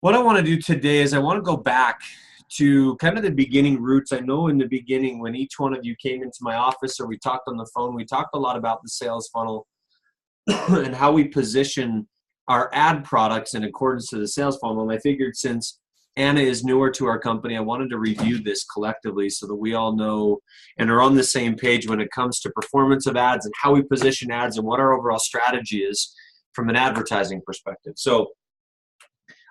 What I want to do today is I want to go back to kind of the beginning roots. I know in the beginning when each one of you came into my office or we talked on the phone, we talked a lot about the sales funnel and how we position our ad products in accordance to the sales funnel. And I figured since Anna is newer to our company, I wanted to review this collectively so that we all know and are on the same page when it comes to performance of ads and how we position ads and what our overall strategy is from an advertising perspective. So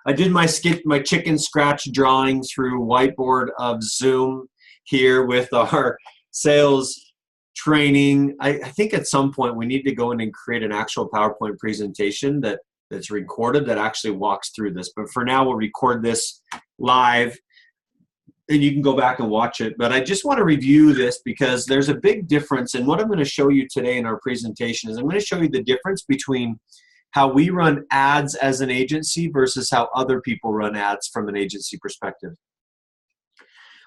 I did my chicken scratch drawing through whiteboard of Zoom here with our sales training. I think at some point we need to go in and create an actual PowerPoint presentation that's recorded that actually walks through this. But for now, we'll record this live and you can go back and watch it. But I just want to review this because there's a big difference. And what I'm going to show you today in our presentation is I'm going to show you the difference between how we run ads as an agency versus how other people run ads from an agency perspective.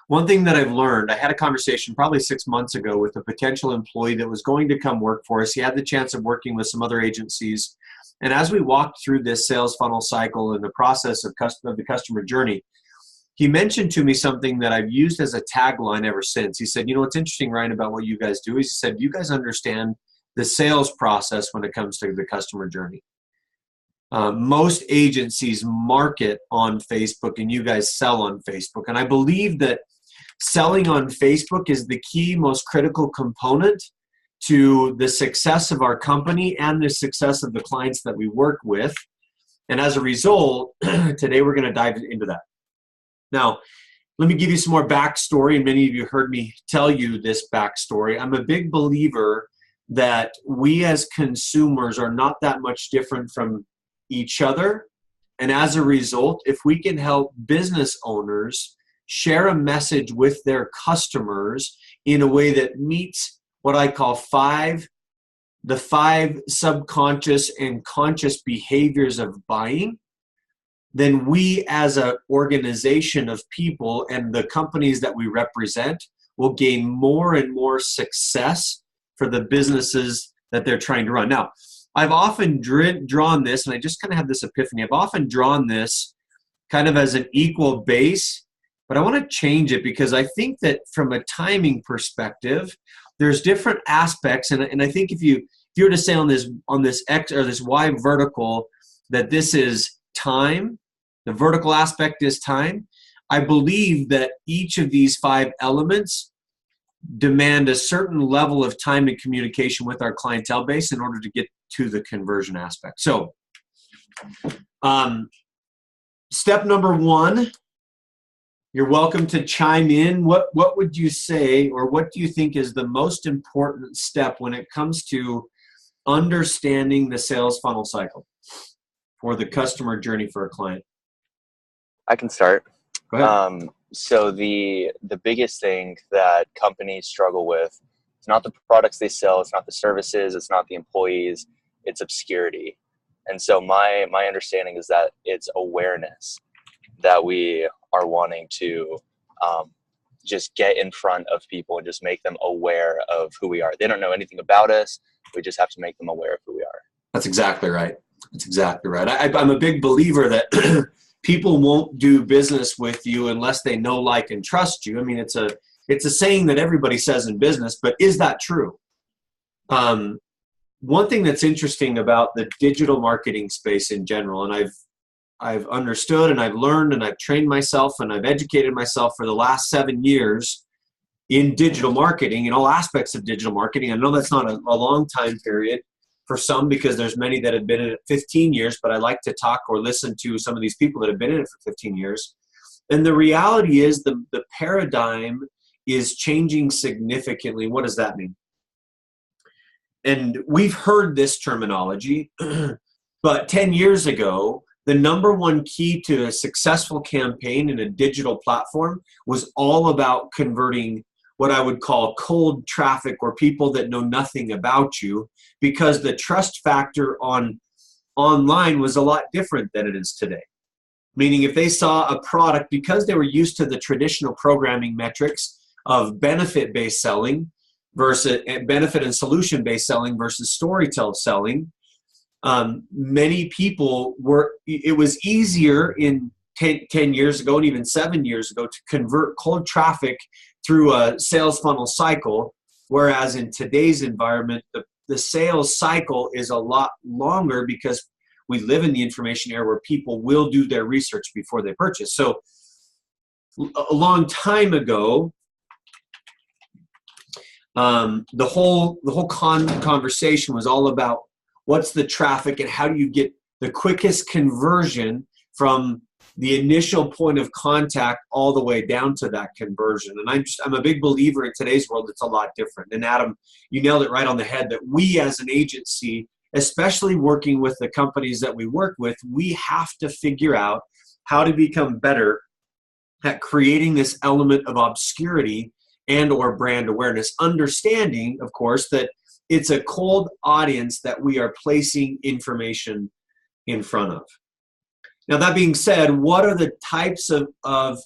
One thing that I've learned, I had a conversation probably 6 months ago with a potential employee that was going to come work for us. He had the chance of working with some other agencies. And as we walked through this sales funnel cycle and the process of the customer journey, he mentioned to me something that I've used as a tagline ever since. He said, you know, what's interesting, Ryan, about what you guys do is he said, you guys understand the sales process when it comes to the customer journey. Most agencies market on Facebook and you guys sell on Facebook. And I believe that selling on Facebook is the key, most critical component to the success of our company and the success of the clients that we work with. And as a result, today we're going to dive into that. Now, let me give you some more backstory, and many of you heard me tell you this backstory. I'm a big believer that we as consumers are not that much different from each other. And as a result, if we can help business owners share a message with their customers in a way that meets what I call the five subconscious and conscious behaviors of buying, then we as an organization of people and the companies that we represent will gain more and more success for the businesses that they're trying to run. Now, I've often drawn this, and I just kind of have this epiphany. I've often drawn this kind of as an equal base, but I want to change it because I think that from a timing perspective, there's different aspects, and I think if you were to say on this X or this Y vertical that this is time, the vertical aspect is time, I believe that each of these five elements demand a certain level of time and communication with our clientele base in order to get to the conversion aspect. So step number one, you're welcome to chime in. What would you say, or what do you think is the most important step when it comes to understanding the sales funnel cycle or the customer journey for a client? I can start. Go ahead. So the biggest thing that companies struggle with, it's not the products they sell, it's not the services, it's not the employees, it's obscurity. And so my understanding is that it's awareness that we are wanting to just get in front of people and just make them aware of who we are. They don't know anything about us. We just have to make them aware of who we are. That's exactly right. That's exactly right. I'm a big believer that people won't do business with you unless they know, like, and trust you. I mean, it's a saying that everybody says in business, but is that true? One thing that's interesting about the digital marketing space in general, and I've understood and I've learned and I've trained myself and I've educated myself for the last 7 years in digital marketing, in all aspects of digital marketing. I know that's not a long time period for some because there's many that have been in it 15 years, but I like to talk or listen to some of these people that have been in it for 15 years. And the reality is the paradigm is changing significantly. What does that mean? And we've heard this terminology, but 10 years ago, the number one key to a successful campaign in a digital platform was all about converting what I would call cold traffic, or people that know nothing about you, because the trust factor online was a lot different than it is today. Meaning if they saw a product, because they were used to the traditional programming metrics of benefit-based selling versus benefit and solution-based selling versus storytell selling, many people it was easier in 10 years ago and even 7 years ago to convert cold traffic through a sales funnel cycle, whereas in today's environment, the sales cycle is a lot longer because we live in the information era where people will do their research before they purchase. So a long time ago, the whole conversation was all about what's the traffic and how do you get the quickest conversion from the initial point of contact all the way down to that conversion. And I'm a big believer in today's world, it's a lot different. And Adam, you nailed it right on the head that we as an agency, especially working with the companies that we work with, we have to figure out how to become better at creating this element of obscurity and or brand awareness, understanding, of course, that it's a cold audience that we are placing information in front of. Now, that being said, what are the types of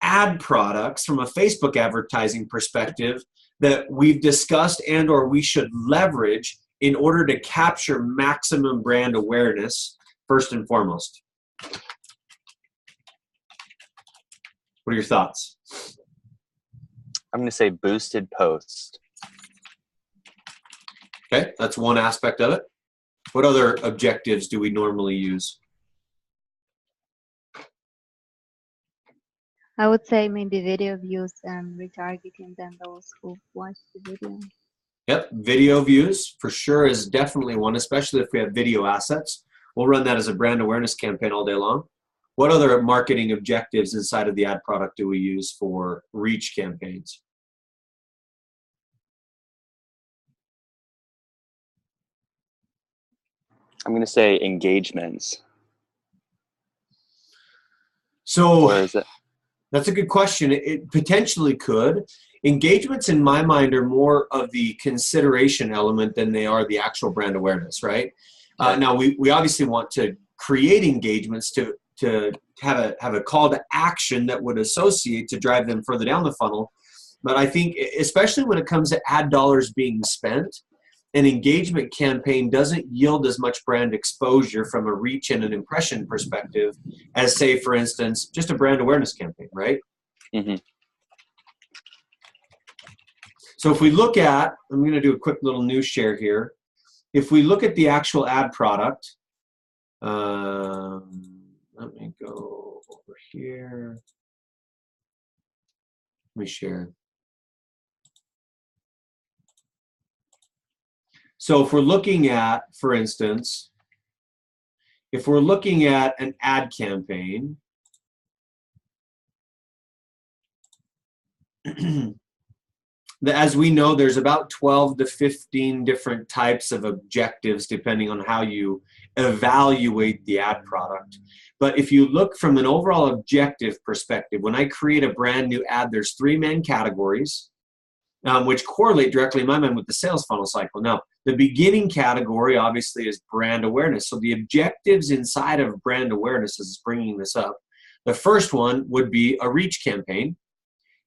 ad products from a Facebook advertising perspective that we've discussed and or we should leverage in order to capture maximum brand awareness first and foremost? What are your thoughts? I'm going to say boosted post. Okay, that's one aspect of it. What other objectives do we normally use? I would say maybe video views and retargeting then those who watch the video. Yep, video views for sure is definitely one, especially if we have video assets. We'll run that as a brand awareness campaign all day long. What other marketing objectives inside of the ad product do we use for reach campaigns? I'm going to say engagements. So Or is it? That's a good question. It potentially could. Engagements in my mind are more of the consideration element than they are the actual brand awareness, right? Now we obviously want to create engagements to have a call to action that would associate to drive them further down the funnel. But I think especially when it comes to ad dollars being spent, an engagement campaign doesn't yield as much brand exposure from a reach and an impression perspective as, say, for instance, just a brand awareness campaign, right? Mm-hmm. So if we look at, I'm going to do a quick little news share here. If we look at the actual ad product, let me go over here. Let me share. So if we're looking at, for instance, if we're looking at an ad campaign, as we know, there's about 12 to 15 different types of objectives depending on how you evaluate the ad product. But if you look from an overall objective perspective, when I create a brand new ad, there's 3 main categories, which correlate directly in my mind with the sales funnel cycle. Now, the beginning category obviously is brand awareness. So the objectives inside of brand awareness is bringing this up. The first one would be a reach campaign,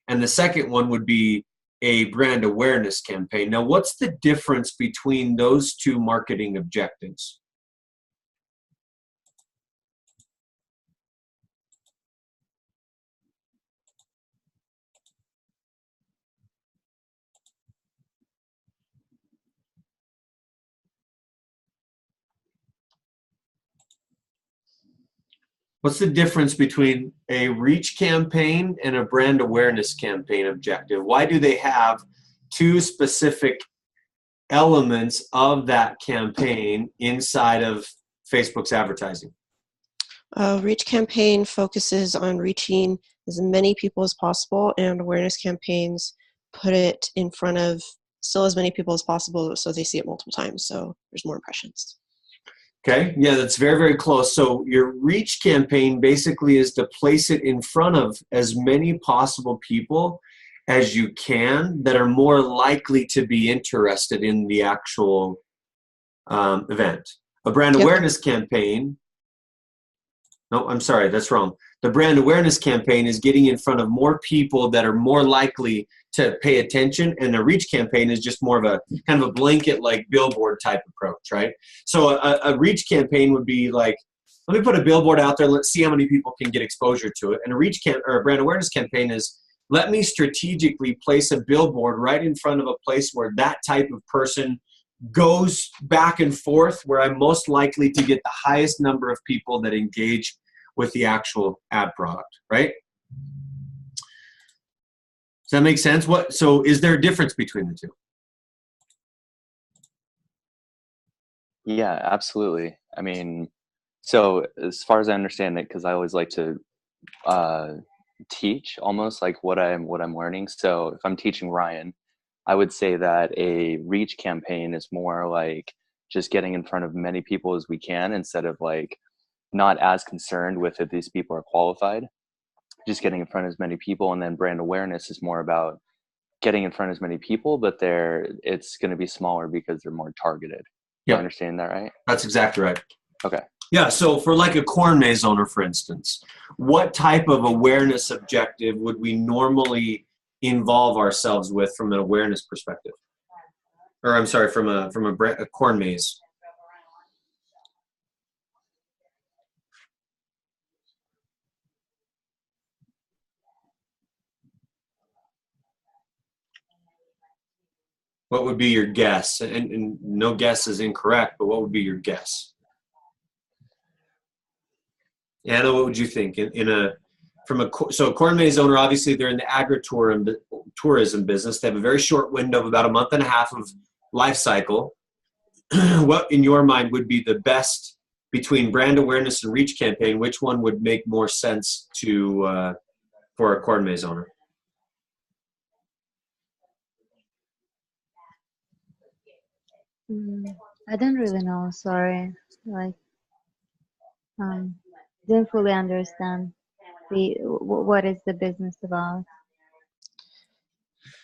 and the second one would be a brand awareness campaign. Now, what's the difference between those 2 marketing objectives? What's the difference between a reach campaign and a brand awareness campaign objective? Why do they have 2 specific elements of that campaign inside of Facebook's advertising? Reach campaign focuses on reaching as many people as possible, and awareness campaigns put it in front of still as many people as possible so they see it multiple times, so there's more impressions. Okay, yeah, that's very, very close. So your reach campaign basically is to place it in front of as many possible people as you can that are more likely to be interested in the actual event. A brand awareness campaign, no, I'm sorry, that's wrong. The brand awareness campaign is getting in front of more people that are more likely to pay attention, and a reach campaign is just more of a kind of a blanket like billboard type approach, right? So a reach campaign would be like, let me put a billboard out there. Let's see how many people can get exposure to it. And a brand awareness campaign is, let me strategically place a billboard right in front of a place where that type of person goes back and forth, where I'm most likely to get the highest number of people that engage with the actual ad product, right? Does that make sense? So is there a difference between the two? Yeah, absolutely. I mean, so as far as I understand it, because I always like to teach almost like what I'm learning. So if I'm teaching Ryan, I would say that a reach campaign is more like just getting in front of many people as we can, instead of like not as concerned with if these people are qualified, just getting in front of as many people. And then brand awareness is more about getting in front of as many people, but it's going to be smaller because they're more targeted. Yeah. You understand that, right? That's exactly right. Okay. Yeah, so for like a corn maze owner, for instance, what type of awareness objective would we normally involve ourselves with from an awareness perspective? Or I'm sorry, from a corn maze. What would be your guess? And no guess is incorrect, but what would be your guess? Anna, what would you think? So a corn maze owner, obviously they're in the agritourism business. They have a very short window of about a month and a half of life cycle. What in your mind would be the best between brand awareness and reach campaign? Which one would make more sense for a corn maze owner? I don't really know. Sorry. Like, didn't fully understand what is the business about.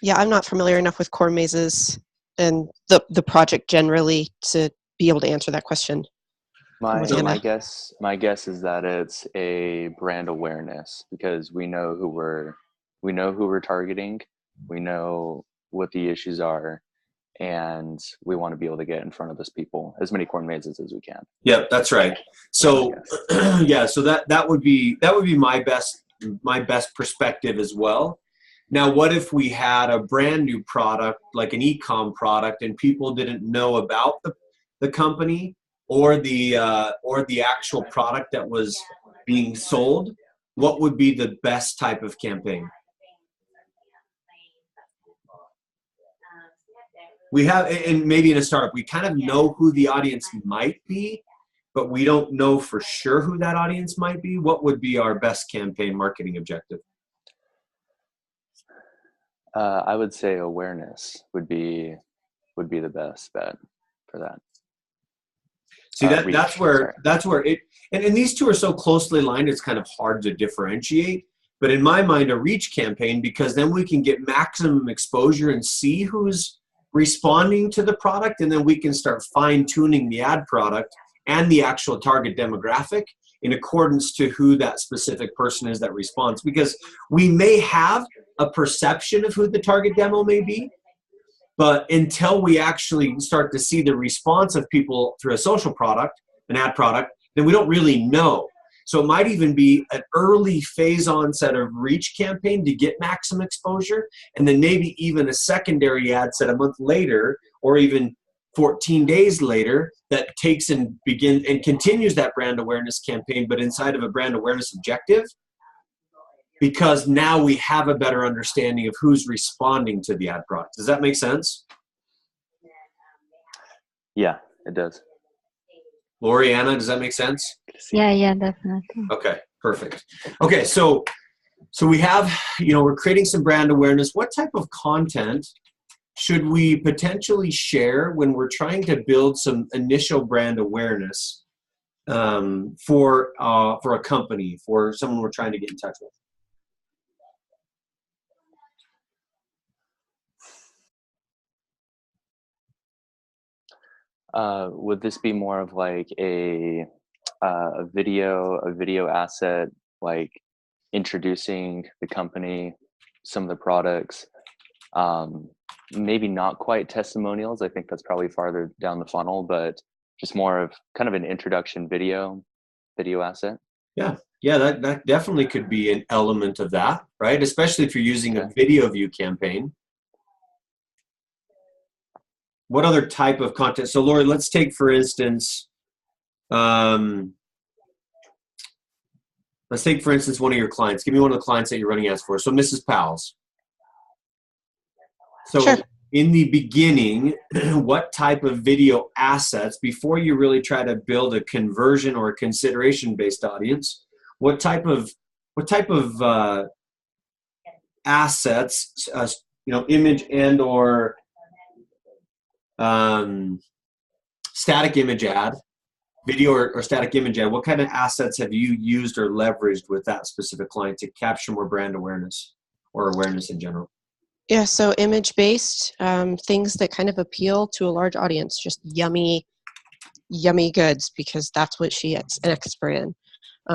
Yeah, I'm not familiar enough with corn mazes and the project generally to be able to answer that question. My guess is that it's a brand awareness, because we know who we're targeting, we know what the issues are, and we want to be able to get in front of those people, as many corn mazes as we can. Yep, that's right. So yeah, so that would be my best perspective as well. Now, what if we had a brand new product, like an e-com product, and people didn't know about the company or the actual product that was being sold? What would be the best type of campaign? We have, and maybe in a startup, we kind of know who the audience might be, but we don't know for sure who that audience might be. What would be our best campaign marketing objective? I would say awareness would be the best bet for that. See, that's where it, and these two are so closely aligned, it's kind of hard to differentiate. But in my mind, a reach campaign, because then we can get maximum exposure and see who's responding to the product, and then we can start fine-tuning the ad product and the actual target demographic in accordance to who that specific person is that responds. Because we may have a perception of who the target demo may be, but until we actually start to see the response of people through a social product, an ad product, then we don't really know. So it might even be an early phase onset of reach campaign to get maximum exposure, and then maybe even a secondary ad set a month later or even 14 days later that takes and continues that brand awareness campaign, but inside of a brand awareness objective, because now we have a better understanding of who's responding to the ad product. Does that make sense? Yeah, it does. Lori, Anna, does that make sense? Yeah, definitely. Okay, perfect. Okay, so we have, we're creating some brand awareness. What type of content should we potentially share when we're trying to build some initial brand awareness for a company, for someone we're trying to get in touch with? Would this be more of like a video asset, like introducing the company, some of the products, maybe not quite testimonials? I think that's probably farther down the funnel, but just more of kind of an introduction video video asset. Yeah, that definitely could be an element of that, right? Especially if you're using a video view campaign. What other type of content? So Lori, let's take, for instance, one of your clients. Give me one of the clients that you're running ads for. So Mrs. Powell's. So Sure. In the beginning, what type of video assets, before you really try to build a conversion or a consideration-based audience, what type of assets, image and or static image ad, video or static image ad, what kind of assets have you used or leveraged with that specific client to capture more brand awareness or awareness in general? Yeah, so image-based, things that kind of appeal to a large audience, just yummy goods, because that's what she is an expert in.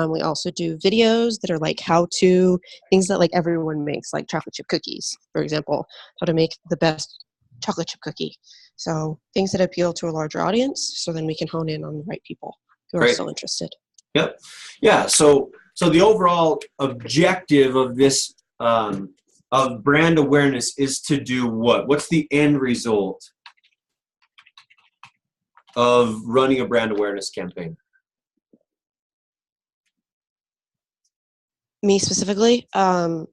We also do videos that are like how-to, things that like everyone makes, like chocolate chip cookies, for example, how to make the best chocolate chip cookie. So things that appeal to a larger audience, so then we can hone in on the right people who are still interested. Yep. Yeah. So the overall objective of this of brand awareness is to do what? What's the end result of running a brand awareness campaign? Me specifically?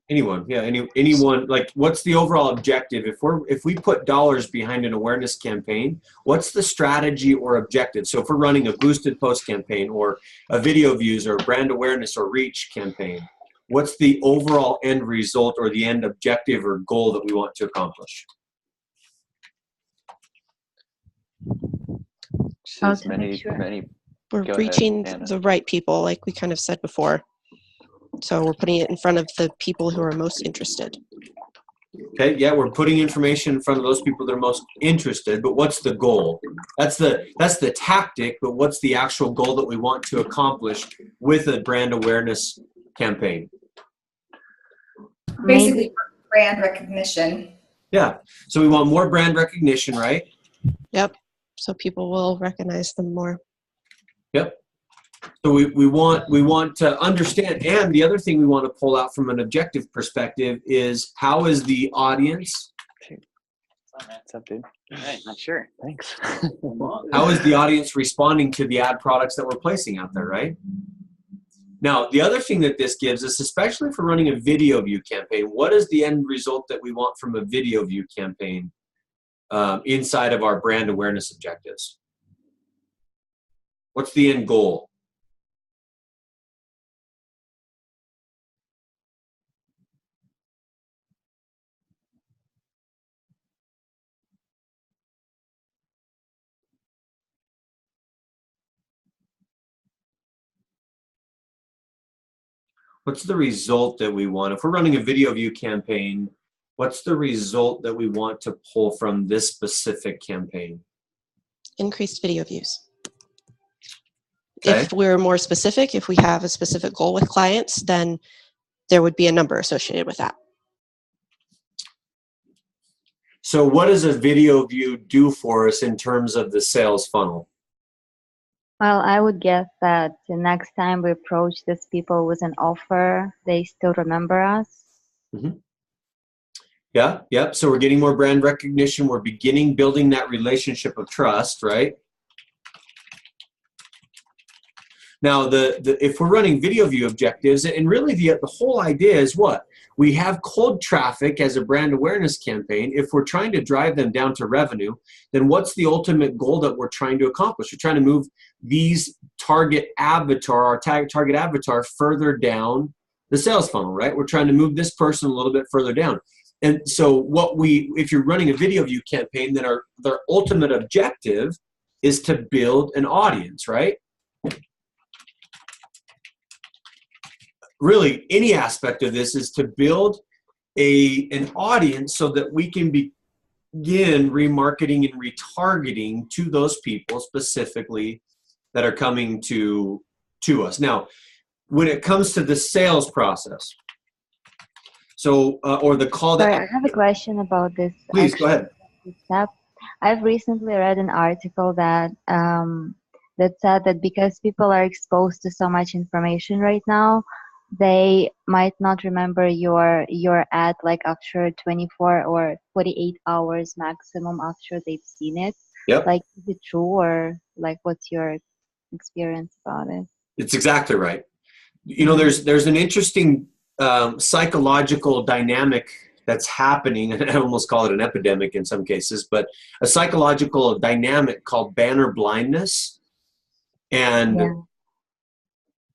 Anyone. Yeah. Anyone. Like, what's the overall objective? If we put dollars behind an awareness campaign, what's the strategy or objective? So if we're running a boosted post campaign or a video views or brand awareness or reach campaign, what's the overall end result or the end objective or goal that we want to accomplish? We're reaching the right people, like we kind of said before. So we're putting it in front of the people who are most interested. Okay, yeah, we're putting information in front of those people that are most interested, but what's the goal? That's the tactic, but what's the actual goal that we want to accomplish with a brand awareness campaign? Basically, brand recognition. Yeah, so we want more brand recognition, right? Yep, so people will recognize them more. Yep. So we want to understand, and the other thing we want to pull out from an objective perspective is how is the audience? What's up, dude? Hey, not sure. Thanks. How is the audience responding to the ad products that we're placing out there, right? Now, the other thing that this gives us, especially for running a video view campaign, what is the end result that we want from a video view campaign inside of our brand awareness objectives? What's the end goal? What's the result that we want? If we're running a video view campaign, what's the result that we want to pull from this specific campaign? Increased video views. Okay. If we're more specific, if we have a specific goal with clients, then there would be a number associated with that. So what does a video view do for us in terms of the sales funnel? Well, I would guess that the next time we approach these people with an offer, they still remember us. Mm-hmm. Yeah, yep. So we're getting more brand recognition. We're beginning building that relationship of trust, right? Now, if we're running video view objectives, and really the whole idea is what? We have cold traffic as a brand awareness campaign. If we're trying to drive them down to revenue, then what's the ultimate goal that we're trying to accomplish? We're trying to move these target avatar further down the sales funnel, right? We're trying to move this person a little bit further down. And so if you're running a video view campaign, then their ultimate objective is to build an audience, right? Really, any aspect of this is to build an audience so that we can begin remarketing and retargeting to those people specifically that are coming to us. Now, when it comes to the sales process, so or the call that... Sorry, I have a question about this. Please, go ahead. Step. I've recently read an article that that said that because people are exposed to so much information right now, they might not remember your ad like after 24 or 48 hours maximum after they've seen it. Yep. Like, is it true, or like what's your experience about it? It's exactly right. You know, there's an interesting psychological dynamic that's happening, and I almost call it an epidemic in some cases, but a psychological dynamic called banner blindness. And Yeah.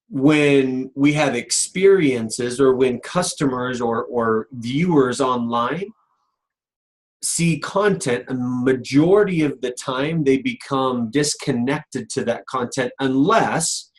when we have experiences, or when customers or viewers online see content, a majority of the time they become disconnected to that content unless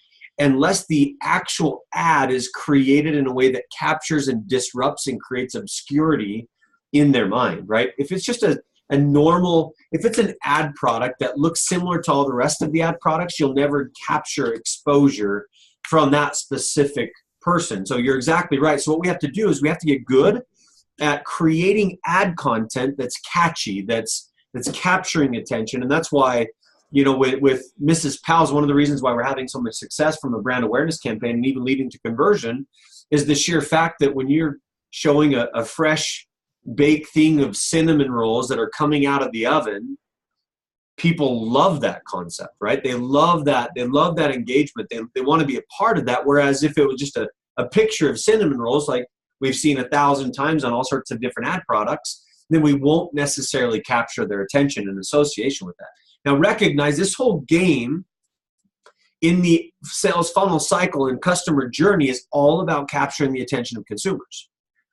the actual ad is created in a way that captures and disrupts and creates obscurity in their mind, right? If it's just a normal, if it's an ad product that looks similar to all the rest of the ad products, you'll never capture exposure from that specific person. So you're exactly right. So what we have to do is we have to get good at creating ad content that's catchy, that's capturing attention. And that's why, you know, with Mrs. Powell's, one of the reasons why we're having so much success from a brand awareness campaign and even leading to conversion is the sheer fact that when you're showing a fresh baked thing of cinnamon rolls that are coming out of the oven, people love that concept, right? They love that. They love that engagement. They want to be a part of that. Whereas if it was just a picture of cinnamon rolls, like we've seen 1,000 times on all sorts of different ad products, then we won't necessarily capture their attention in association with that. Now recognize this whole game in the sales funnel cycle and customer journey is all about capturing the attention of consumers,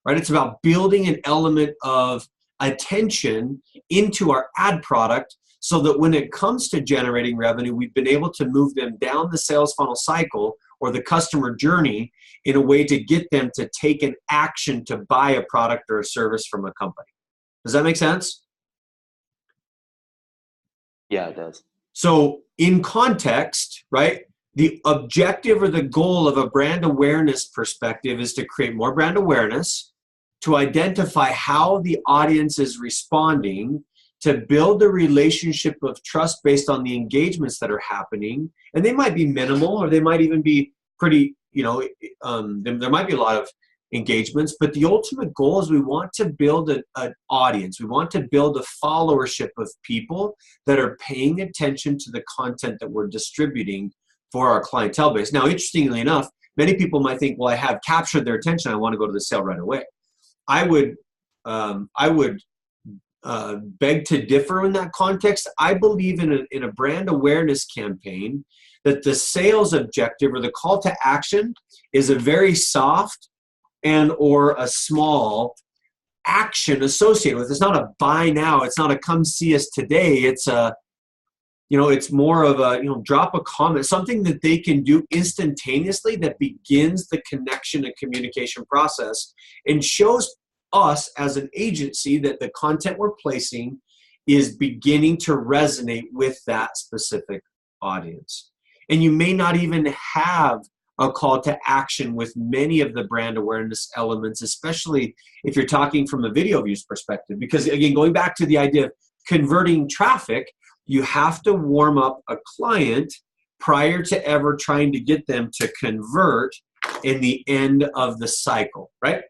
right? It's about building an element of attention into our ad product so that when it comes to generating revenue, we've been able to move them down the sales funnel cycle or the customer journey in a way to get them to take an action to buy a product or a service from a company. Does that make sense? Yeah, it does. So in context, right, the objective or the goal of a brand awareness perspective is to create more brand awareness, to identify how the audience is responding, to build a relationship of trust based on the engagements that are happening. And they might be minimal, or they might even be pretty, you know, there might be a lot of engagements, but the ultimate goal is we want to build an audience. We want to build a followership of people that are paying attention to the content that we're distributing for our clientele base. Now, interestingly enough, many people might think, well, I have captured their attention. I want to go to the sale right away. I would beg to differ in that context. I believe in a brand awareness campaign that the sales objective or the call to action is a very soft and or a small action associated with it. It's not a buy now. It's not a come see us today. It's a, you know, it's more of a, you know, drop a comment, something that they can do instantaneously that begins the connection and communication process and shows us as an agency that the content we're placing is beginning to resonate with that specific audience. And you may not even have a call to action with many of the brand awareness elements, especially if you're talking from a video views perspective. Because again, going back to the idea of converting traffic, you have to warm up a client prior to ever trying to get them to convert in the end of the cycle, right?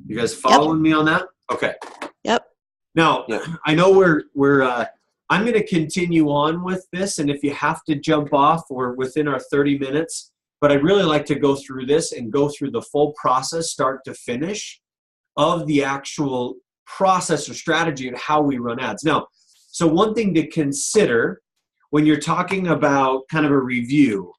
You guys following me on that? Okay. Yep. Now, I know we're I'm going to continue on with this, and if you have to jump off, we're within our 30 minutes, but I'd really like to go through this and go through the full process, start to finish, of the actual process or strategy of how we run ads. Now, so one thing to consider when you're talking about kind of a review,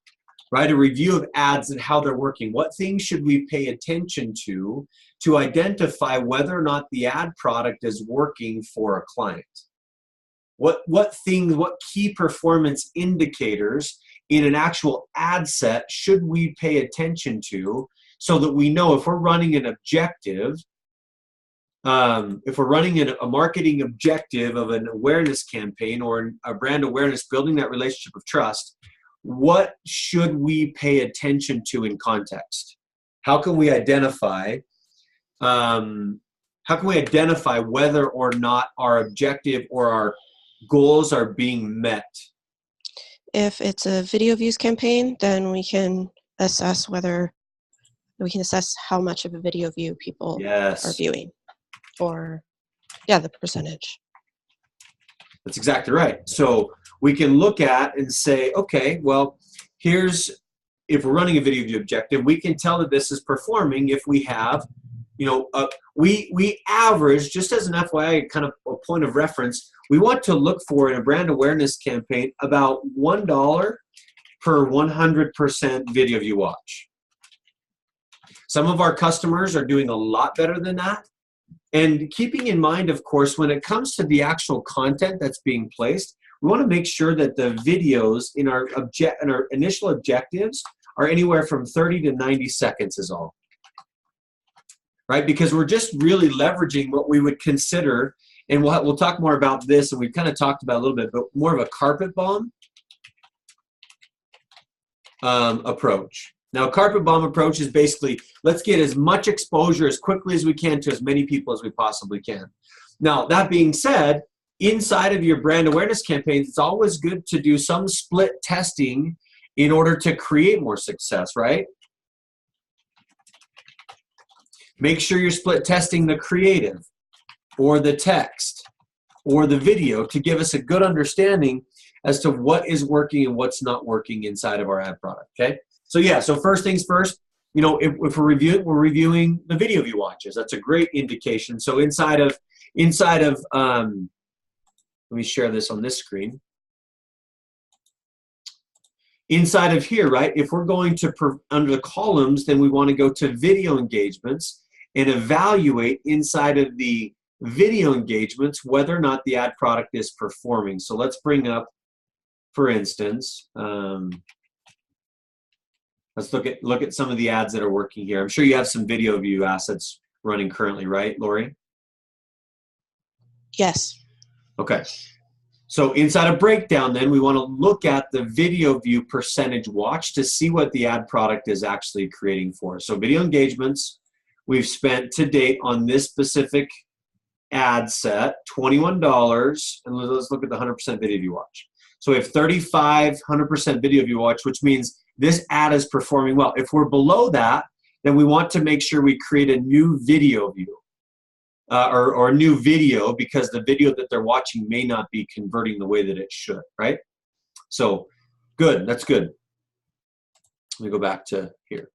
right? A review of ads and how they're working. What things should we pay attention to identify whether or not the ad product is working for a client? What key performance indicators in an actual ad set should we pay attention to so that we know if we're running an objective, if we're running a marketing objective of an awareness campaign or a brand awareness, building that relationship of trust, what should we pay attention to in context? How can we identify whether or not our objective or goals are being met? If it's a video views campaign, then we can assess how much of a video view people are viewing, or the percentage. That's exactly right. So we can look at and say, okay, well, if we're running a video view objective, we can tell that this is performing if we have, we average, just as an FYI, kind of a point of reference, we want to look for in a brand awareness campaign about $1 per 100% video view watch. Some of our customers are doing a lot better than that. And keeping in mind, of course, when it comes to the actual content that's being placed, we want to make sure that the videos in our initial objectives are anywhere from 30 to 90 seconds is all. Right? Because we're just really leveraging what we would consider, and we'll talk more about this, and we've kind of talked about it a little bit, but more of a carpet bomb approach. Now, a carpet bomb approach is basically, let's get as much exposure as quickly as we can to as many people as we possibly can. Now, that being said, inside of your brand awareness campaigns, it's always good to do some split testing in order to create more success, right? Make sure you're split testing the creative or the text or the video to give us a good understanding as to what is working and what's not working inside of our ad product, okay? So so first things first, if we're reviewing the video view watches. That's a great indication. So inside of let me share this on this screen. Inside of here, right, if we're going to, under the columns, then we want to go to video engagements and evaluate inside of the video engagements whether or not the ad product is performing. So let's bring up, for instance, let's look at some of the ads that are working here. I'm sure you have some video view assets running currently, right, Lori? Yes. Okay. So inside of breakdown, then, we want to look at the video view percentage watch to see what the ad product is actually creating for us. So video engagements, we've spent to date on this specific ad set, $21, and let's look at the 100% video view watch. So we have 35, 100% video view watch, which means this ad is performing well. If we're below that, then we want to make sure we create a new video view. Or a new video, because the video that they're watching may not be converting the way that it should, right? So good, that's good. Let me go back to here.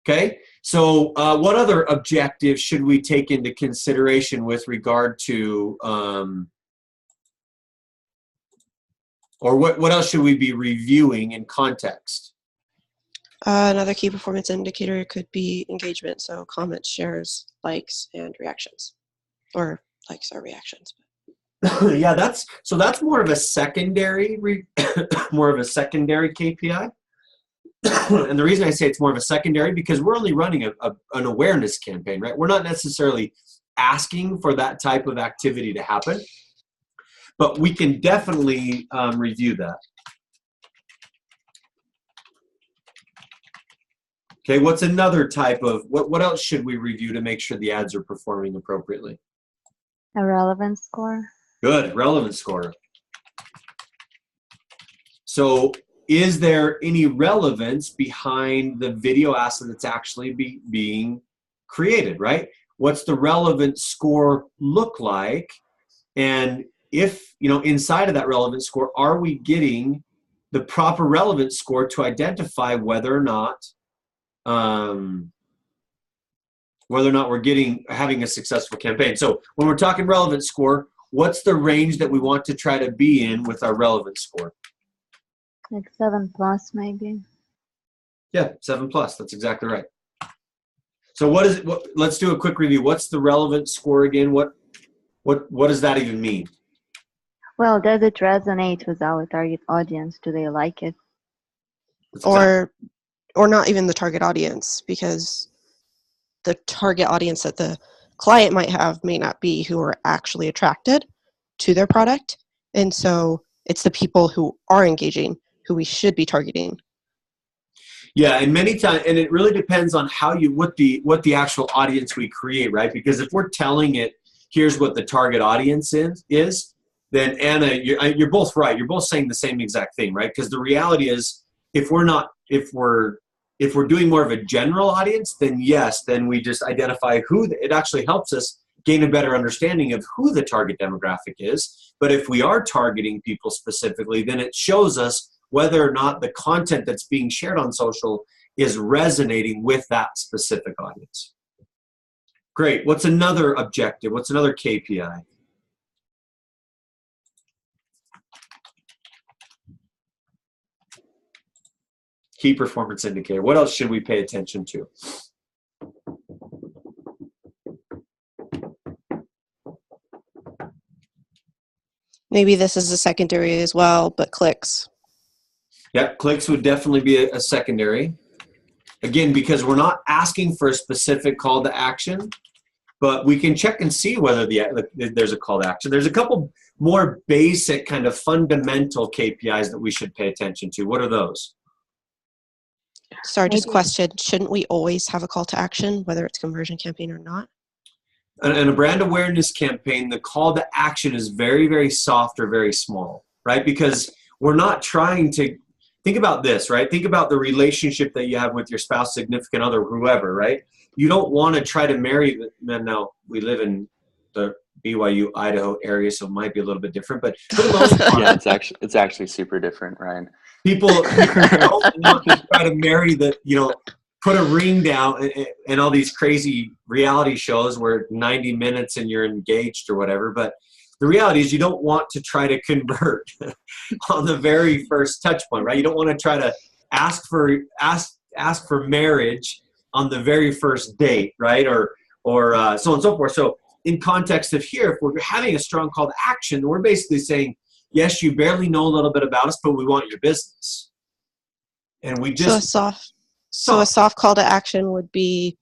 Okay, so what other objectives should we take into consideration with regard to, or what else should we be reviewing in context? Another key performance indicator could be engagement, so comments, shares, likes, and reactions, or likes are reactions. Yeah, that's more of a secondary KPI. And the reason I say it's more of a secondary, because we're only running an awareness campaign, right? We're not necessarily asking for that type of activity to happen, but we can definitely review that. Okay, what's another type of, what else should we review to make sure the ads are performing appropriately? A relevance score. Good, relevance score. So is there any relevance behind the video asset that's actually being created, right? What's the relevance score look like? And if, inside of that relevance score, are we getting the proper relevance score to identify whether or not we're having a successful campaign. So when we're talking relevance score, what's the range that we want to try to be in with our relevance score? Like 7+ maybe. Yeah, 7+. That's exactly right. So let's do a quick review. What's the relevance score again? What does that even mean? Well, does it resonate with our target audience? Do they like it? Or not even the target audience, because the target audience that the client might have may not be who are actually attracted to their product. And so it's the people who are engaging who we should be targeting. Yeah, and many times, and it really depends on what the actual audience we create, right? Because if we're telling it here's what the target audience is, then Anna, you're both right. You're both saying the same exact thing, right? Because the reality is, if we're doing more of a general audience, then yes, then we just identify it actually helps us gain a better understanding of who the target demographic is. But if we are targeting people specifically, then it shows us whether or not the content that's being shared on social is resonating with that specific audience. Great. What's another objective? What's another KPI? Key performance indicator. What else should we pay attention to? Maybe this is a secondary as well, but clicks. Yeah, clicks would definitely be a secondary. Again, because we're not asking for a specific call to action, but we can check and see whether there's a call to action. There's a couple more basic kind of fundamental KPIs that we should pay attention to. What are those? Sorry, just question. Shouldn't we always have a call to action, whether it's conversion campaign or not? In a brand awareness campaign, the call to action is very, very soft or very small, right? Because we're not trying to think about this, right? Think about the relationship that you have with your spouse, significant other, whoever, right? You don't want to try to marry them. Now, we live in the BYU, Idaho area, so it might be a little bit different, but for the most part, Yeah, it's actually super different, Ryan. People don't want to try to marry put a ring down and all these crazy reality shows where 90 minutes and you're engaged or whatever. But the reality is you don't want to try to convert on the very first touch point, right? You don't want to try to ask for marriage on the very first date, right? Or so on and so forth. So in context of here, if we're having a strong call to action, we're basically saying, yes, you barely know a little bit about us, but we want your business. And we just... So a soft call to action would be,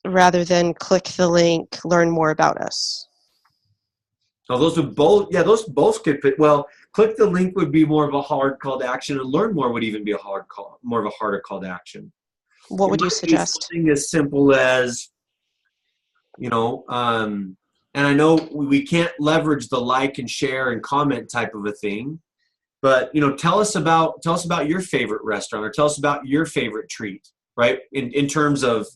rather than click the link, learn more about us. So those would both, those both could fit. Well, click the link would be more of a hard call to action, and learn more would even be more of a harder call to action. What would you suggest? Something as simple as, and I know we can't leverage the like and share and comment type of a thing, but tell us about your favorite restaurant, or tell us about your favorite treat, right? In terms of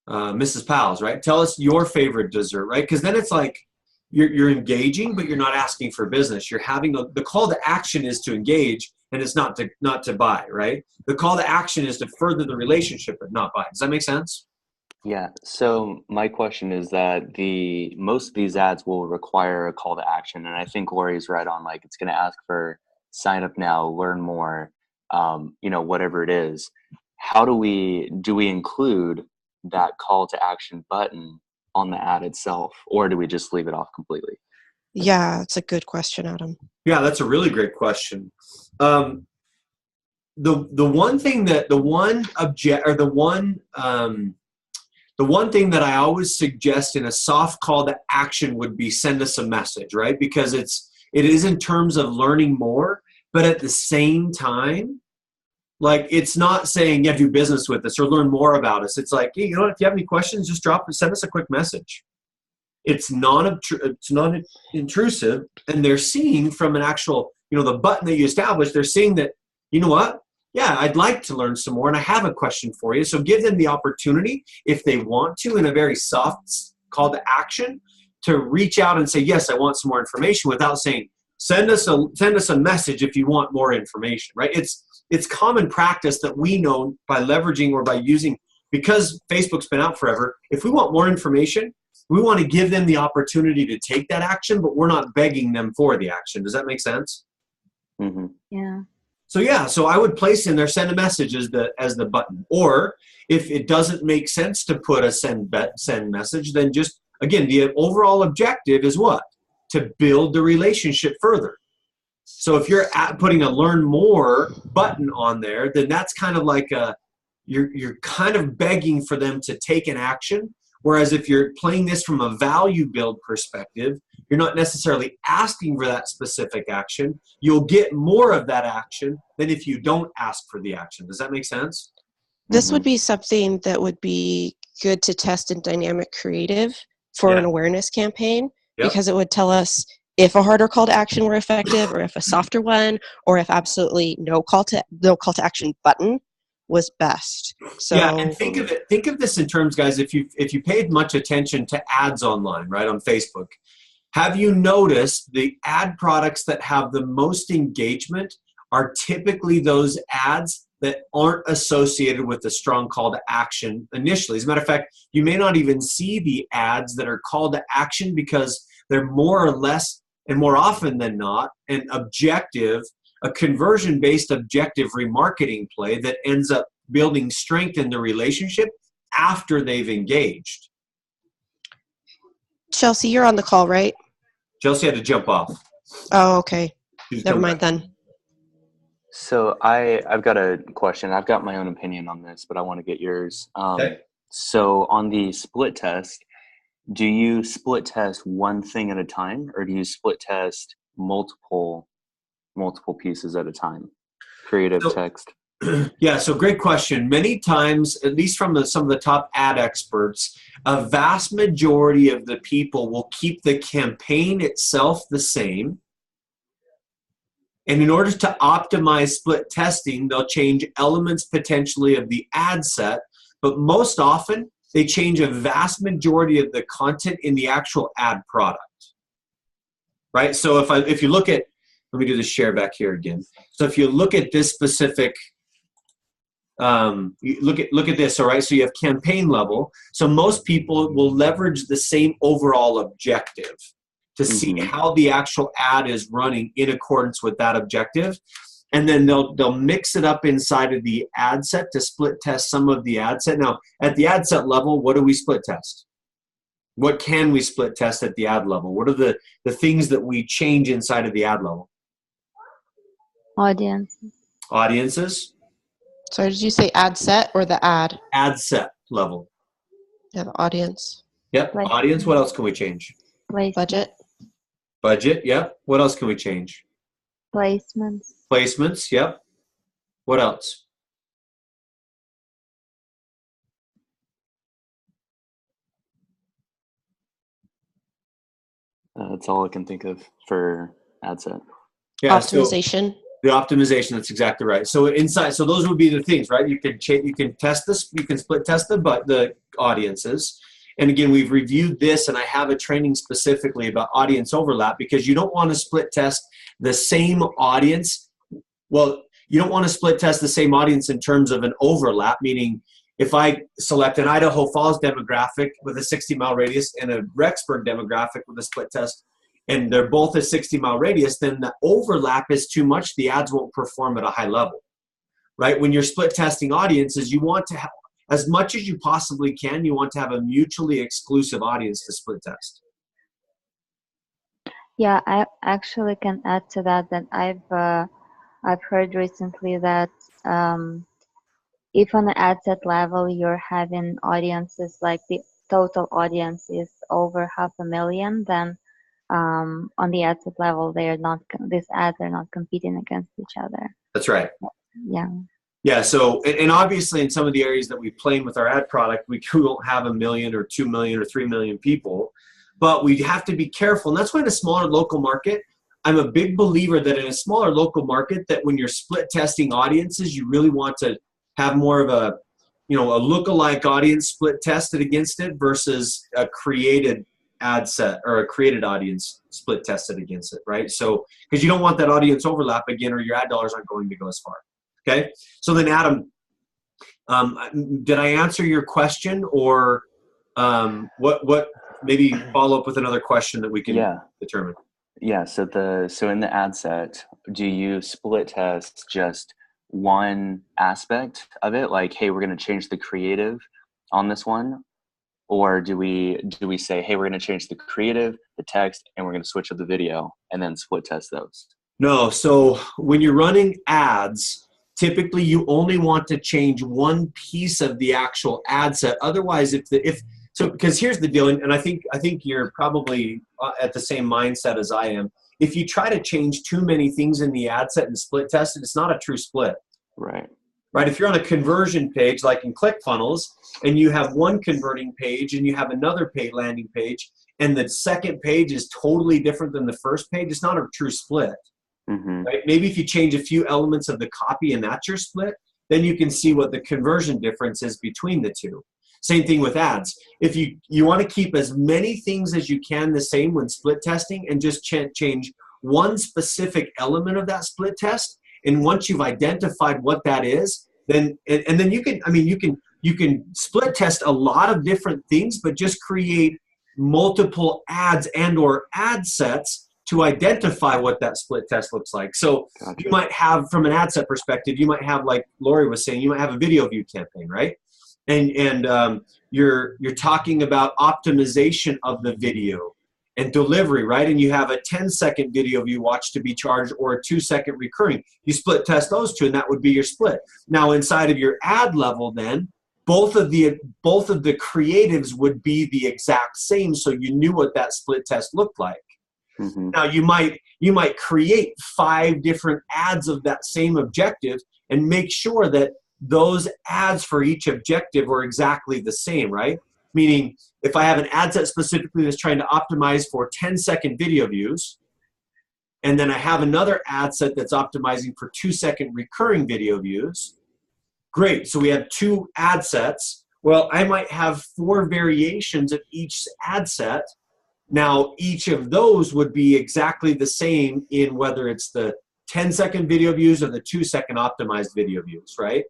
Mrs. Powell's, right? Tell us your favorite dessert, right? Because then it's like you're engaging, but you're not asking for business. You're having the call to action is to engage, and it's not to buy, right? The call to action is to further the relationship, but not buy. Does that make sense? Yeah. So my question is that most of these ads will require a call to action, and I think Lori's right on. Like, it's going to ask for sign up now, learn more, whatever it is. How do we include that call to action button on the ad itself, or do we just leave it off completely? Yeah, it's a good question, Adam. Yeah, that's a really great question. The one thing that I always suggest in a soft call to action would be send us a message, right? Because it is in terms of learning more, but at the same time, like, it's not saying, do business with us or learn more about us. It's like, hey, if you have any questions, just send us a quick message. It's non-intrusive, and they're seeing from an actual, the button that you establish, they're seeing that, you know what? Yeah, I'd like to learn some more, and I have a question for you. So give them the opportunity, if they want to, in a very soft call to action, to reach out and say, yes, I want some more information, without saying, send us a message if you want more information, right? It's common practice that we know by leveraging or by using, because Facebook's been out forever, if we want more information, we want to give them the opportunity to take that action, but we're not begging them for the action. Does that make sense? Mm-hmm. Yeah. So I would place in there, send a message as the button. Or if it doesn't make sense to put a send message, then just, again, the overall objective is what? To build the relationship further. So if you're putting a learn more button on there, then that's kind of like you're kind of begging for them to take an action. Whereas if you're playing this from a value build perspective, you're not necessarily asking for that specific action. You'll get more of that action than if you don't ask for the action. Does that make sense? This would be something that would be good to test in dynamic creative for Yeah. an awareness campaign Yep. because it would tell us if a harder call to action were effective or if a softer one or if absolutely no call to action button was best. So Yeah, and think of this in terms, guys, if you paid much attention to ads online, right, on Facebook, have you noticed the ad products that have the most engagement are typically those ads that aren't associated with a strong call to action initially? As a matter of fact, you may not even see the ads that are call to action because they're more or less, and more often than not, a conversion-based objective remarketing play that ends up building strength in the relationship after they've engaged. Chelsea, you're on the call, right? Chelsea had to jump off. Oh, okay. She's Never come mind back. then. So I've got a question. I've got my own opinion on this, but I want to get yours. Okay. So on the split test, do you split test one thing at a time, or do you split test multiple pieces at a time? Creative, So- text. Yeah, so great question. Many times, at least from some of the top ad experts, a vast majority of the people will keep the campaign itself the same. And in order to optimize split testing, they'll change elements potentially of the ad set, but most often they change a vast majority of the content in the actual ad product. Right? So if you look at, let me do the share back here again. So if you look at this specific you look at this, all right? So you have campaign level. So most people will leverage the same overall objective to see how the actual ad is running in accordance with that objective. And then they'll mix it up inside of the ad set to split test some of the ad set. Now, at the ad set level, what do we split test? What can we split test at the ad level? What are the things that we change inside of the ad level? Audiences. So did you say ad set or the ad? Ad set level. Yeah, the audience. Yep. Like- Audience. What else can we change? Budget. Budget. Yep. What else can we change? Placements. Placements. Yep. What else? That's all I can think of for ad set. Yeah. Optimization. So the optimization. That's exactly right. So inside. So those would be the things, right? You can test this. You can split test the audiences. And again, we've reviewed this, and I have a training specifically about audience overlap because you don't want to split test the same audience. Well, you don't want to split test the same audience in terms of an overlap, meaning if I select an Idaho Falls demographic with a 60-mile radius and a Rexburg demographic with a split test, and they're both a 60-mile radius, then the overlap is too much. The ads won't perform at a high level, right? When you're split testing audiences, you want to have, as much as you possibly can, you want to have a mutually exclusive audience to split test. Yeah, I actually can add to that I've heard recently that if on the ad set level you're having audiences like the total audience is over 500,000, then on the ad set level these ads are not competing against each other. That's right. Yeah. Yeah, so, and obviously in some of the areas that we play with our ad product, we don't have 1 million or 2 million or 3 million people, but we have to be careful. And that's why in a smaller local market, I'm a big believer that in a smaller local market, that when you're split testing audiences, you really want to have more of a lookalike audience split tested against it versus a created ad set or a created audience split tested against it, right? So, because you don't want that audience overlap again, or your ad dollars aren't going to go as far. Okay, so then Adam, did I answer your question, or what? Maybe follow up with another question that we can determine. Yeah. So in the ad set, do you split test just one aspect of it? Like, hey, we're going to change the creative on this one, or do we say, hey, we're going to change the creative, the text, and we're going to switch up the video, and then split test those? No. So when you're running ads, typically you only want to change one piece of the actual ad set. Otherwise, because here's the deal, and I think you're probably at the same mindset as I am. If you try to change too many things in the ad set and split test it, it's not a true split. Right. right? If you're on a conversion page, like in ClickFunnels, and you have one converting page and you have another paid landing page, and the second page is totally different than the first page, it's not a true split, right? Maybe if you change a few elements of the copy and that's your split, then you can see what the conversion difference is between the two. Same thing with ads. If you want to keep as many things as you can the same when split testing, and just change one specific element of that split test, and once you've identified what that is, then and then you can split test a lot of different things, but just create multiple ads and or ad sets to identify what that split test looks like. So you might have, from an ad set perspective, you might have, like Lori was saying, you might have a video view campaign, right? And you're talking about optimization of the video and delivery, right? And you have a 10-second video view watch to be charged, or a 2-second recurring. You split test those two, and that would be your split. Now, inside of your ad level, then both of the creatives would be the exact same, so you knew what that split test looked like. Now, you might create 5 different ads of that same objective and make sure that those ads for each objective are exactly the same, right? Meaning, if I have an ad set specifically that's trying to optimize for 10-second video views, and then I have another ad set that's optimizing for 2-second recurring video views, great. So we have 2 ad sets. Well, I might have 4 variations of each ad set. Now, each of those would be exactly the same in whether it's the 10-second video views or the 2-second optimized video views, right?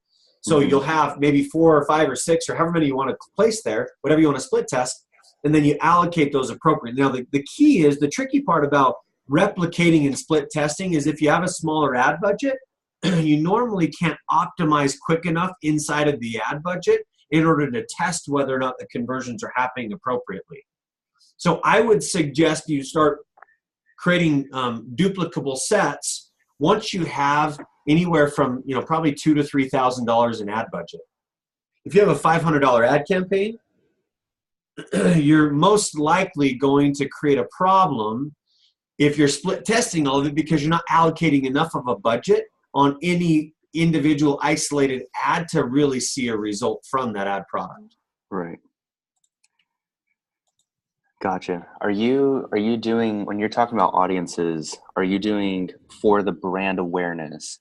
So you'll have maybe 4 or 5 or 6 or however many you want to place there, whatever you want to split test, and then you allocate those appropriately. Now, the key is, the tricky part about replicating and split testing is, if you have a smaller ad budget, you normally can't optimize quick enough inside of the ad budget in order to test whether or not the conversions are happening appropriately. So I would suggest you start creating duplicable sets once you have anywhere from probably $2,000 to $3,000 in ad budget. If you have a $500 ad campaign, you're most likely going to create a problem if you're split testing all of it, because you're not allocating enough of a budget on any individual isolated ad to really see a result from that ad product. Right. Gotcha. Are you doing, when you're talking about audiences, are you doing for the brand awareness?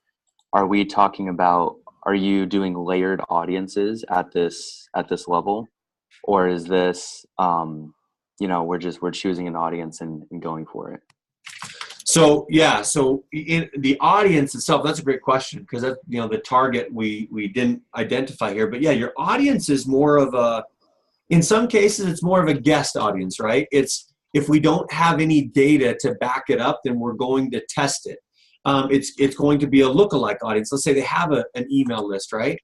Are we talking about, are you doing layered audiences at this level? Or is this, we're choosing an audience and going for it? So yeah, so in the audience itself, that's a great question, because that's, the target we didn't identify here. But yeah, your audience is more of a, in some cases, it's more of a guest audience, right? It's, if we don't have any data to back it up, then we're going to test it. It's going to be a lookalike audience. Let's say they have an email list, right?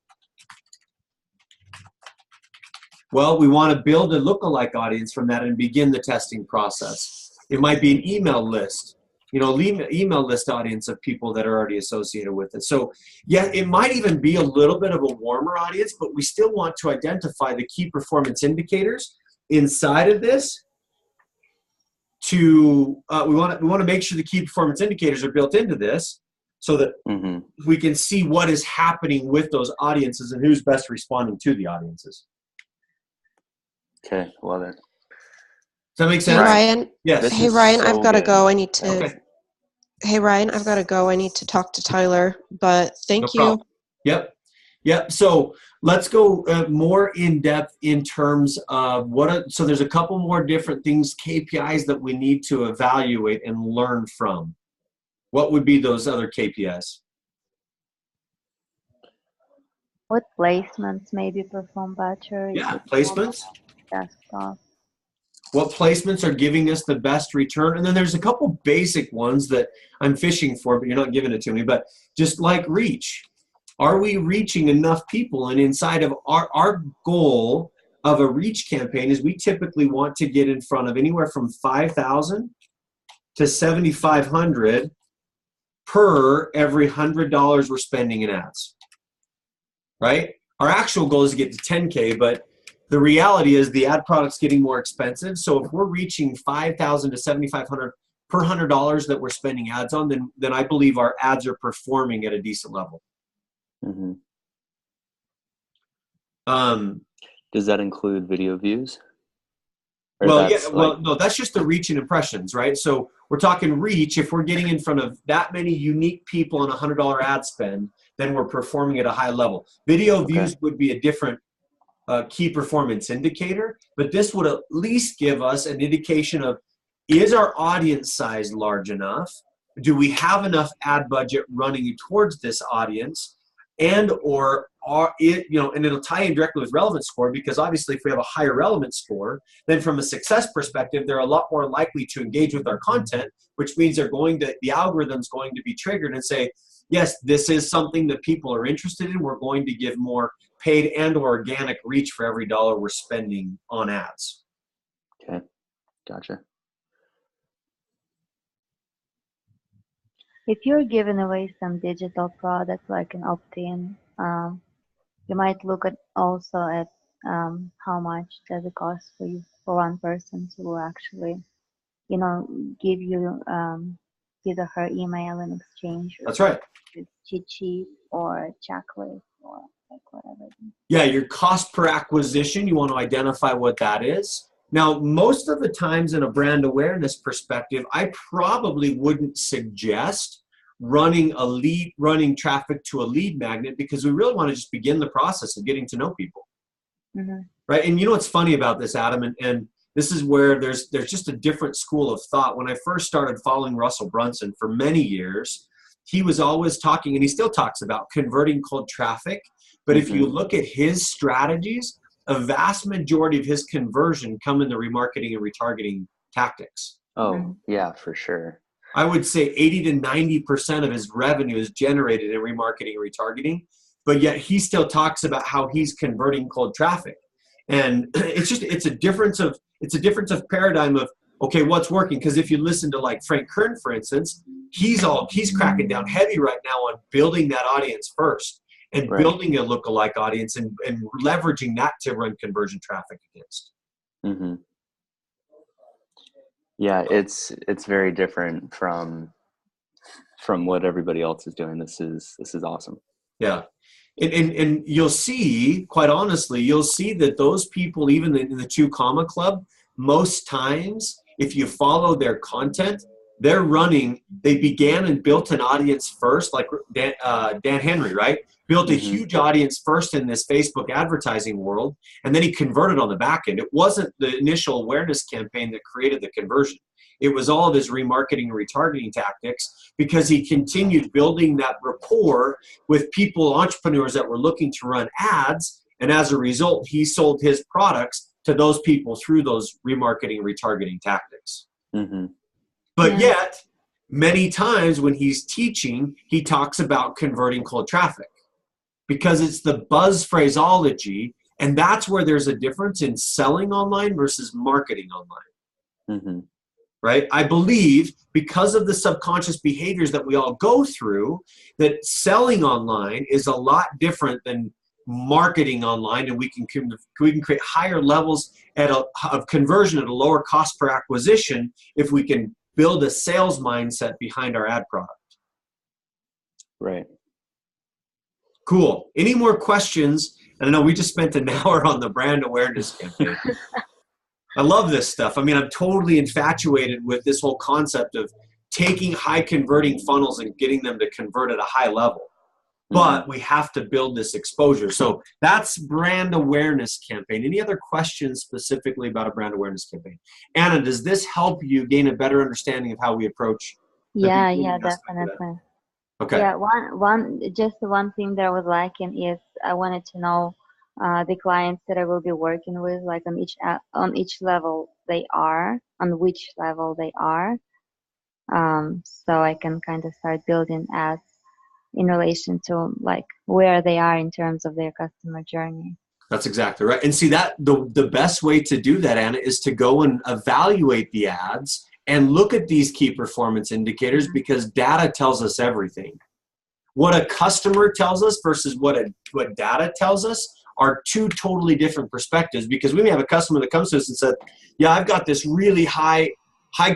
Well, we want to build a lookalike audience from that and begin the testing process. It might be an email list, email list audience of people that are already associated with it. So yeah, it might even be a little bit of a warmer audience, but we still want to identify the key performance indicators inside of this. We want to make sure the key performance indicators are built into this, so that we can see what is happening with those audiences and who's best responding to the audiences. Okay, love it. Does that make sense? Ryan? Yes. Hey, Ryan, I've got to go. I need to. Okay. Hey, Ryan, I've got to go. I need to talk to Tyler, but thank you. Problem. Yep. So let's go more in depth in terms of so there's a couple more different things, KPIs that we need to evaluate and learn from. What would be those other KPIs? What placements maybe perform better? Yeah, placements. Desktop. What placements are giving us the best return? And then there's a couple basic ones that I'm fishing for, but you're not giving it to me. But just like reach, are we reaching enough people? And inside of our goal of a reach campaign is, we typically want to get in front of anywhere from 5,000 to 7,500 per every $100 we're spending in ads, right? Our actual goal is to get to 10K, but the reality is the ad product's getting more expensive. So if we're reaching 5,000 to 7,500 per $100 that we're spending ads on, then I believe our ads are performing at a decent level. Um, Does that include video views? no, that's just the reach and impressions, right? So we're talking reach. If we're getting in front of that many unique people on $100 ad spend, then we're performing at a high level. Video views would be a different key performance indicator, but this would at least give us an indication of, is our audience size large enough? Do we have enough ad budget running towards this audience? And or are it, and it'll tie in directly with relevance score, because obviously if we have a higher relevance score, then from a success perspective, they're a lot more likely to engage with our content, which means the algorithm's going to be triggered and say, yes, this is something that people are interested in. We're going to give more paid and or organic reach for every dollar we're spending on ads. Okay, gotcha. If you're giving away some digital product like an opt-in, you might look at also at how much does it cost for you, for one person to actually, give you his or her email in exchange. That's right. Cheat sheet or checklist or like whatever. Yeah, your cost per acquisition, you want to identify what that is. Now, most of the times in a brand awareness perspective, I probably wouldn't suggest running traffic to a lead magnet, because we really want to just begin the process of getting to know people. Mm-hmm. Right? And you know what's funny about this, Adam, and this is where there's just a different school of thought. When I first started following Russell Brunson for many years, he was always talking, and he still talks about converting cold traffic. But if you look at his strategies, a vast majority of his conversion come in the remarketing and retargeting tactics. Oh, yeah, for sure. I would say 80 to 90% of his revenue is generated in remarketing and retargeting, but yet he still talks about how he's converting cold traffic. And it's a difference of paradigm of, okay, what's working? Because if you listen to like Frank Kern, for instance, he's cracking down heavy right now on building that audience first and building a lookalike audience and leveraging that to run conversion traffic against. Mm-hmm. Yeah, it's very different from what everybody else is doing. This is awesome. Yeah. And you'll see, quite honestly, that those people, even in the 2 Comma Club, most times, if you follow their content, they began and built an audience first, like Dan Henry, right? Built a huge audience first in this Facebook advertising world, and then he converted on the back end. It wasn't the initial awareness campaign that created the conversion. It was all of his remarketing and retargeting tactics, because he continued building that rapport with people, entrepreneurs that were looking to run ads. And as a result, he sold his products to those people through those remarketing and retargeting tactics. Mm-hmm. But yet, many times when he's teaching, he talks about converting cold traffic, because it's the buzz phraseology. And that's where there's a difference in selling online versus marketing online. Mm-hmm. Right? I believe because of the subconscious behaviors that we all go through, that selling online is a lot different than marketing online, and we can create higher levels of conversion at a lower cost per acquisition if we can build a sales mindset behind our ad product. Right. Cool. Any more questions? And I know we just spent an hour on the brand awareness campaign. I love this stuff. I mean, I'm totally infatuated with this whole concept of taking high converting funnels and getting them to convert at a high level. But we have to build this exposure. So that's brand awareness campaign. Any other questions specifically about a brand awareness campaign? Anna, does this help you gain a better understanding of how we approach? Yeah, definitely. Okay. Yeah, one thing that I was liking is I wanted to know the clients that I will be working with, like on each level they are, on which level they are, so I can kind of start building ads in relation to like where they are in terms of their customer journey. That's exactly right. And see, that the best way to do that, Anna, is to go and evaluate the ads and look at these key performance indicators, because data tells us everything. What a customer tells us versus what data tells us are 2 totally different perspectives, because we may have a customer that comes to us and said, yeah, I've got this really high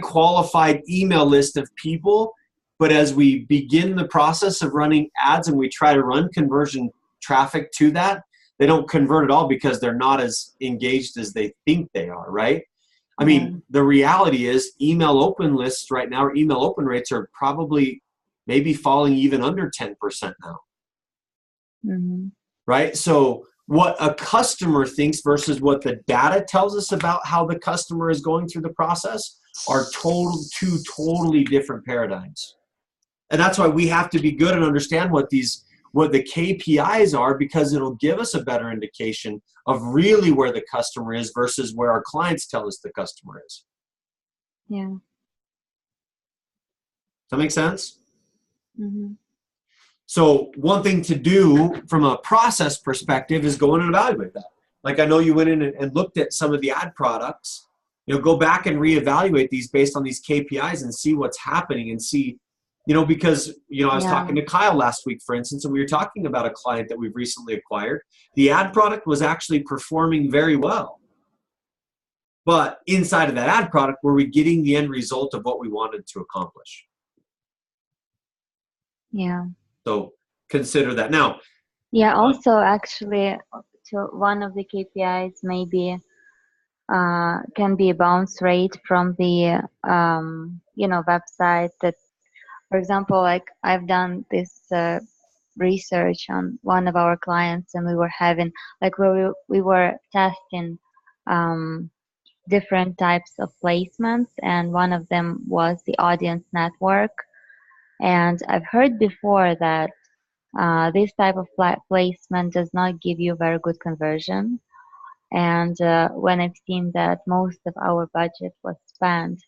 qualified email list of people, but as we begin the process of running ads and we try to run conversion traffic to that, they don't convert at all because they're not as engaged as they think they are, right? I mean, the reality is email open lists right now, or email open rates are probably maybe falling even under 10% now. Mm-hmm. Right? So what a customer thinks versus what the data tells us about how the customer is going through the process are two totally different paradigms. And that's why we have to be good and understand what the KPIs are, because it'll give us a better indication of really where the customer is versus where our clients tell us the customer is. Yeah. Does that make sense? Mm-hmm. So one thing to do from a process perspective is go in and evaluate that. Like I know you went in and looked at some of the ad products, go back and reevaluate these based on these KPIs and see what's happening and see, because, I was talking to Kyle last week, for instance, and we were talking about a client that we've recently acquired. The ad product was actually performing very well. But inside of that ad product, were we getting the end result of what we wanted to accomplish? Yeah. So consider that. Now, yeah, also actually, to one of the KPIs maybe can be a bounce rate from the website. That, for example, like I've done this research on one of our clients, and we were having we were testing different types of placements, and one of them was the audience network. And I've heard before that this type of placement does not give you very good conversion. And when I've seen that most of our budget was spent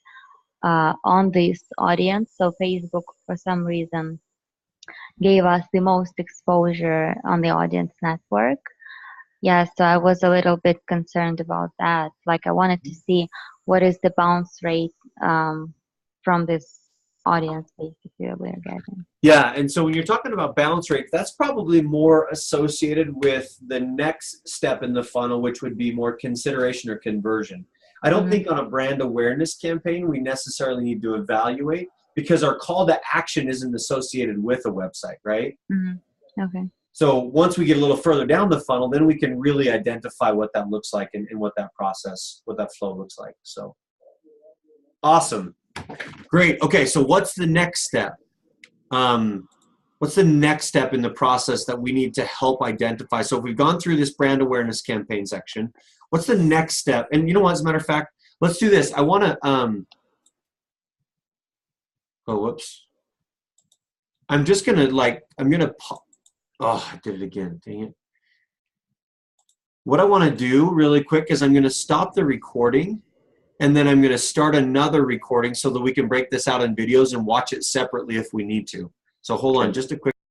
on this audience, so Facebook for some reason gave us the most exposure on the audience network. Yeah, so I was a little bit concerned about that. Like I wanted to see what is the bounce rate from this audience basically we're getting. Yeah, and so when you're talking about bounce rates, that's probably more associated with the next step in the funnel, which would be more consideration or conversion. I don't think on a brand awareness campaign we necessarily need to evaluate, because our call to action isn't associated with a website, right? Mm-hmm. Okay. So once we get a little further down the funnel, then we can really identify what that looks like and what that process, what that flow looks like. So awesome. Great. Okay, so what's the next step? What's the next step in the process that we need to help identify? So if we've gone through this brand awareness campaign section, what's the next step? And you know what, as a matter of fact, let's do this. I want to, oh, whoops. I'm just going to I did it again. Dang it. What I want to do really quick is I'm going to stop the recording, and then I'm going to start another recording so that we can break this out in videos and watch it separately if we need to. So hold on just a quick